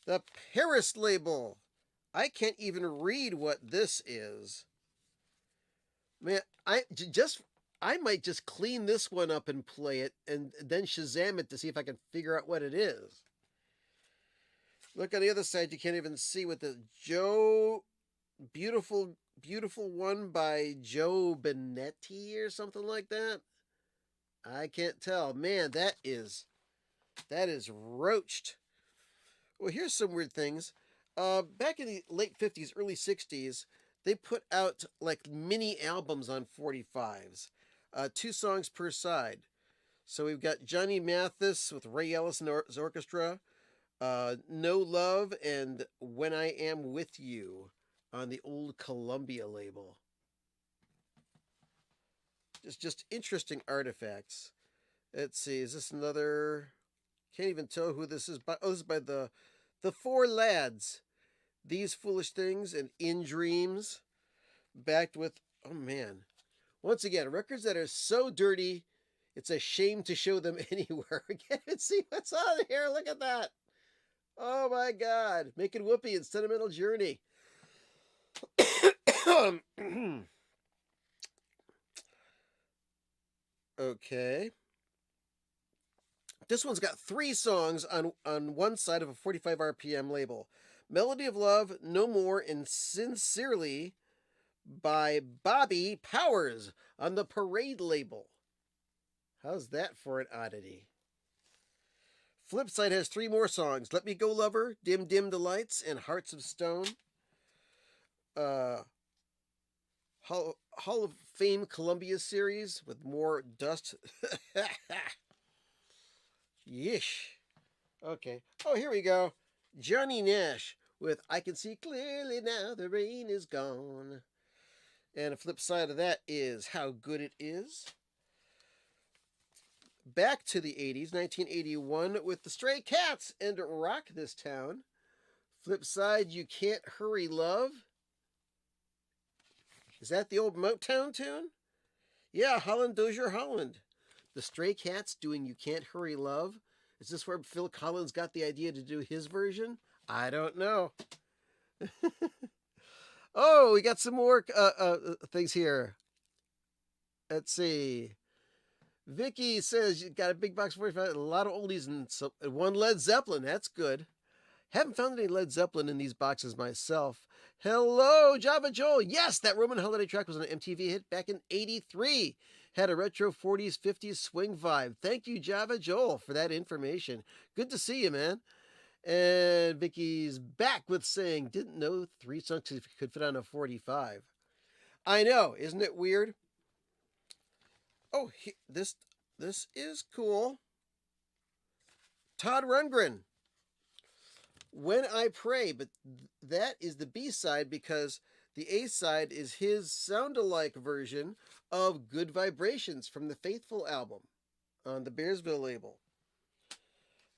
The Paris label. I can't even read what this is. Man, I might just clean this one up and play it and then Shazam it to see if I can figure out what it is. Look on the other side, you can't even see what the Beautiful One by Joe Benetti or something like that. I can't tell. Man, that is roached. Well, here's some weird things. Back in the late 50s, early 60s, they put out like mini albums on 45s. 2 songs per side. So we've got Johnny Mathis with Ray Ellis and his orchestra, No Love, and When I Am With You on the old Columbia label. Just interesting artifacts. Let's see, is this another? Can't even tell who this is by. Oh, this is by the Four Lads. These Foolish Things and In Dreams, backed with, oh man, once again, records that are so dirty, it's a shame to show them anywhere. I can't even see what's on here. Look at that. Oh my God. Making Whoopee and Sentimental Journey. Okay. This one's got 3 songs on one side of a 45 RPM label. Melody of Love, No More, and Sincerely by Bobby Powers on the Parade label. How's that for an oddity? Flip side has 3 more songs: Let Me Go Lover, Dim Dim the Lights, and Hearts of Stone. Hall of Fame Columbia series with more dust. Yish. Okay. Oh, here we go. Johnny Nash with I Can See Clearly Now the Rain Is Gone. And the flip side of that is How Good It Is. Back to the 80s, 1981, with the Stray Cats and Rock This Town. Flip side, You Can't Hurry Love. Is that the old Motown tune? Yeah, Holland Dozier Holland. The Stray Cats doing You Can't Hurry Love. Is this where Phil Collins got the idea to do his version? I don't know. Oh, we got some more things here. Let's see. Vicky says you got a big box 45, a lot of oldies and one Led Zeppelin. That's good. Haven't found any Led Zeppelin in these boxes myself. Hello, Java Joel. Yes, that Roman Holiday track was an MTV hit back in '83. Had a retro 40s, 50s swing vibe. Thank you, Java Joel, for that information. Good to see you, man. And Vicky's back with saying, didn't know 3 songs could fit on a 45. I know, isn't it weird? Oh, this is cool. Todd Rundgren, When I Pray, but that is the B-side because the A-side is his sound-alike version of Good Vibrations from the Faithful album on the Bearsville label.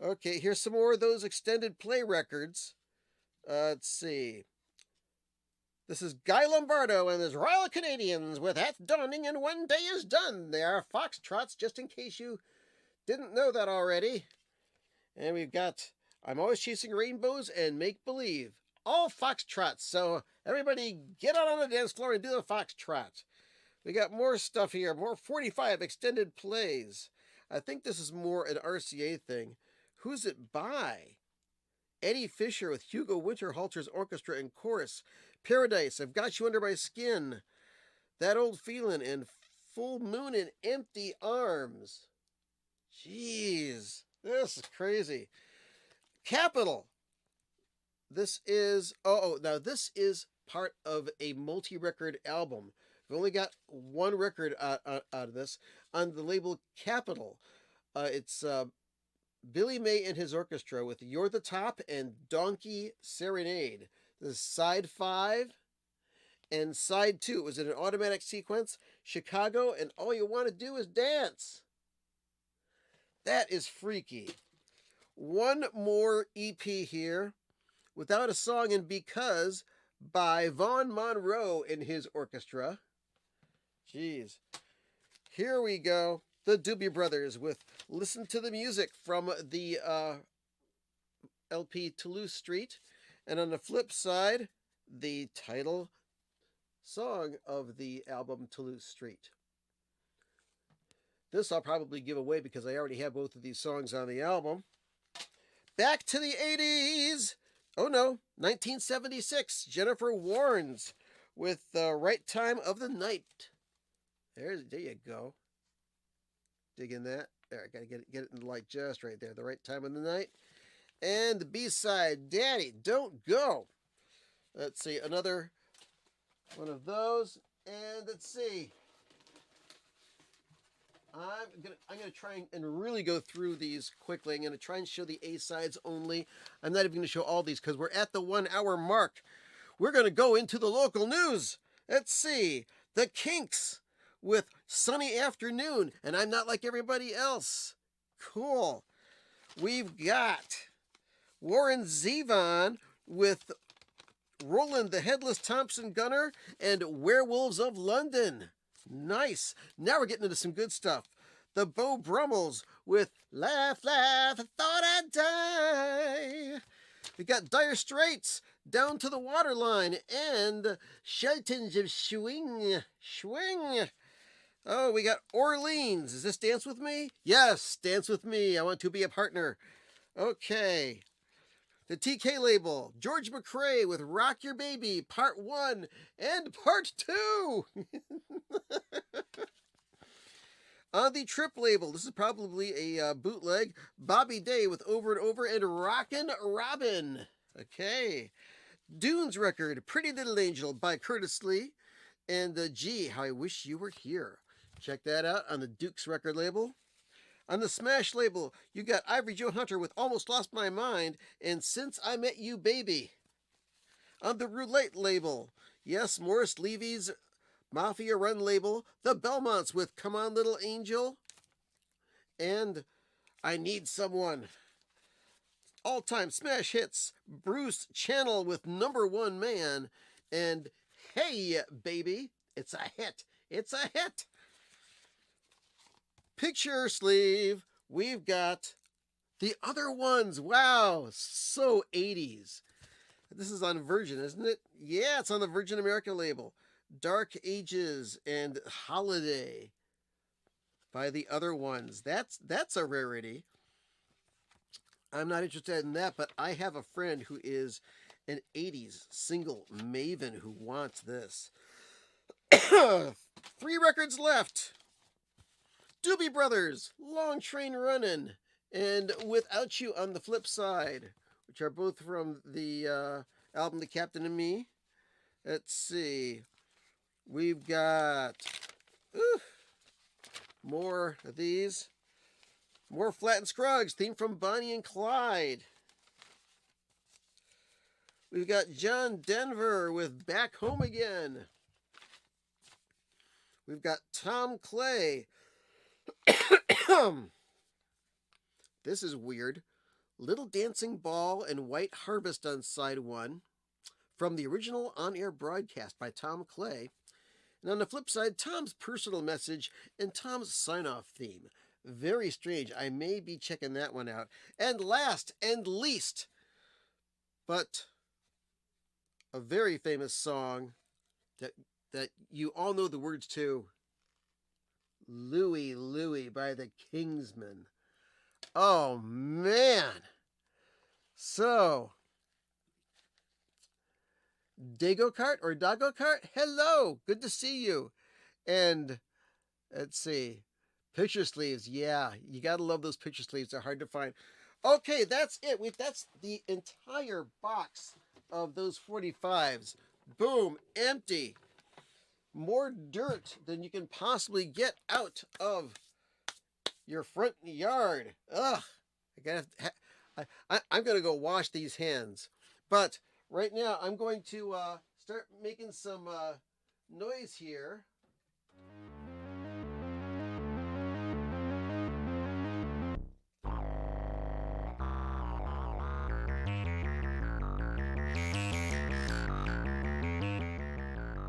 Okay, here's some more of those extended play records. Let's see. This is Guy Lombardo and his Royal Canadians with That's Dawning and One Day Is Done. They are foxtrots, just in case you didn't know that already. And we've got I'm Always Chasing Rainbows and Make Believe. All foxtrots, so everybody get out on the dance floor and do the foxtrot. We got more stuff here, more 45 extended plays. I think this is more an RCA thing. Who's it by? Eddie Fisher with Hugo Winterhalter's orchestra and chorus. Paradise, I've Got You Under My Skin. That Old Feelin', and Full Moon and Empty Arms. Jeez, this is crazy. Capital. This is, now this is part of a multi-record album. We've only got one record out of this on the label Capital. It's Billy May and his orchestra with You're the Top and Donkey Serenade. This is side 5 and side 2. It was in an automatic sequence. Chicago, and All You Want to Do Is Dance. That is freaky. One more EP here, Without a Song and Because, by Vaughn Monroe and his orchestra. Jeez. Here we go. The Doobie Brothers with Listen to the Music from the LP Toulouse Street. And on the flip side, the title song of the album Toulouse Street. This I'll probably give away because I already have both of these songs on the album. Back to the 80s. Oh no, 1976. Jennifer Warnes with Right Time of the Night. There you go. Digging that. There, I gotta get it in the light just right there. The Right Time of the Night. And the B-side, Daddy, Don't Go. Let's see, another one of those. And let's see. I'm gonna try and really go through these quickly. I'm gonna try and show the A-sides only. I'm not even gonna show all these because we're at the 1 hour mark. We're gonna go into the local news. Let's see. The Kinks with Sunny Afternoon, and I'm Not Like Everybody Else. Cool. We've got Warren Zevon with Roland the Headless Thompson Gunner and Werewolves of London. Nice. Now we're getting into some good stuff. The Beau Brummels with Laugh, Laugh, I Thought I'd Die. We got Dire Straits, Down to the Waterline, and Sheltons of Swing. Oh, we got Orleans. Is this Dance With Me? Yes, Dance With Me. I Want to Be a Partner. Okay. The TK label, George McRae with Rock Your Baby, Part 1 and Part 2. On the Trip label, this is probably a bootleg, Bobby Day with Over and Over and Rockin' Robin. Okay. Dunes record, Pretty Little Angel by Curtis Lee. And Gee, How I Wish You Were Here. Check that out on the Dukes record label. On the Smash label, you got Ivory Joe Hunter with Almost Lost My Mind and Since I Met You Baby. On the Roulette label, yes, Morris Levy's Mafia Run label, the Belmonts with Come On Little Angel, and I Need Someone. All-time smash hits, Bruce Channel with Number One Man, and Hey Baby, it's a hit, it's a hit. Picture sleeve, we've got The Other Ones. Wow, so 80s. This is on Virgin, isn't it? Yeah, it's on the Virgin America label. Dark Ages and Holiday by The Other Ones. That's a rarity. I'm not interested in that, but I have a friend who is an 80s single maven who wants this. 3 records left. Doobie Brothers, Long Train Runnin', and Without You on the Flip Side, which are both from the album The Captain and Me. Let's see. We've got more of these. More Flat and Scruggs, theme from Bonnie and Clyde. We've got John Denver with Back Home Again. We've got Tom Clay. This is weird. Little Dancing Ball and White Harvest on side 1 from the original on-air broadcast by Tom Clay. And on the flip side, Tom's personal message and Tom's sign-off theme. Very strange. I may be checking that one out. And last and least, but a very famous song that you all know the words to, Louie Louie by the Kingsmen. Oh, man. So, Dago Kart or Dago Kart, hello, good to see you. And let's see, picture sleeves, yeah, you gotta love those picture sleeves. They're hard to find. Okay, that's it. That's the entire box of those 45s. Boom, empty. More dirt than you can possibly get out of your front yard. Ugh, I'm gonna go wash these hands. But right now, I'm going to start making some noise here.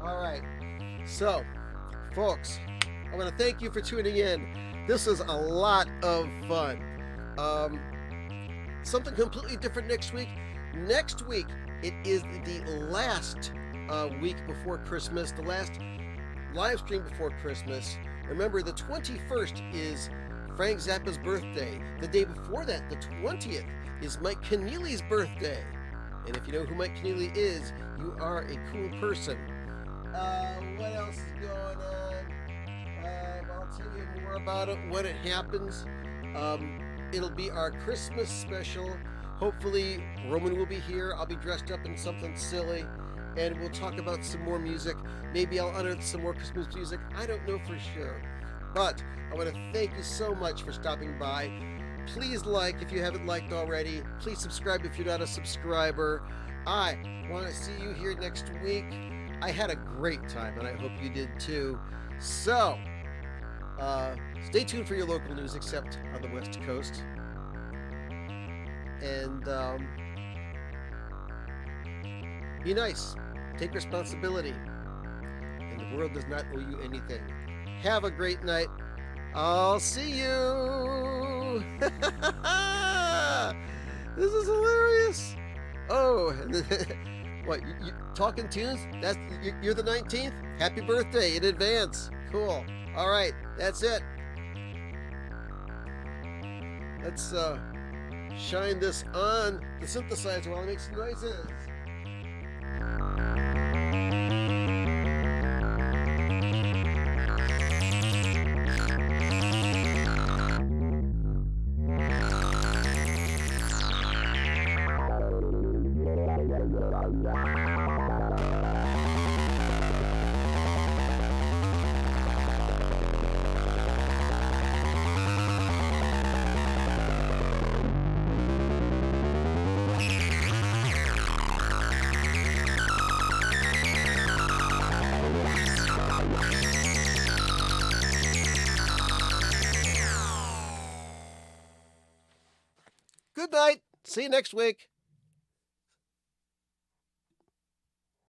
All right. So, folks, I want to thank you for tuning in. This was a lot of fun. Something completely different next week. Next week, it is the last week before Christmas, the last live stream before Christmas. Remember, the 21st is Frank Zappa's birthday. The day before that, the 20th, is Mike Keneally's birthday. And if you know who Mike Keneally is, you are a cool person. What else is going on? I'll tell you more about it when it happens. It'll be our Christmas special. Hopefully, Roman will be here. I'll be dressed up in something silly, and we'll talk about some more music. Maybe I'll unearth some more Christmas music. I don't know for sure. But I want to thank you so much for stopping by. Please like if you haven't liked already. Please subscribe if you're not a subscriber. I want to see you here next week. I had a great time, and I hope you did too. So, stay tuned for your local news, except on the West Coast. And be nice. Take responsibility. And the world does not owe you anything. Have a great night. I'll see you. This is hilarious. Oh, what? You talking tunes? You're the 19th? Happy birthday in advance. Cool. All right, that's it. Let's shine this on the synthesizer while I make some noises. Good night. See you next week.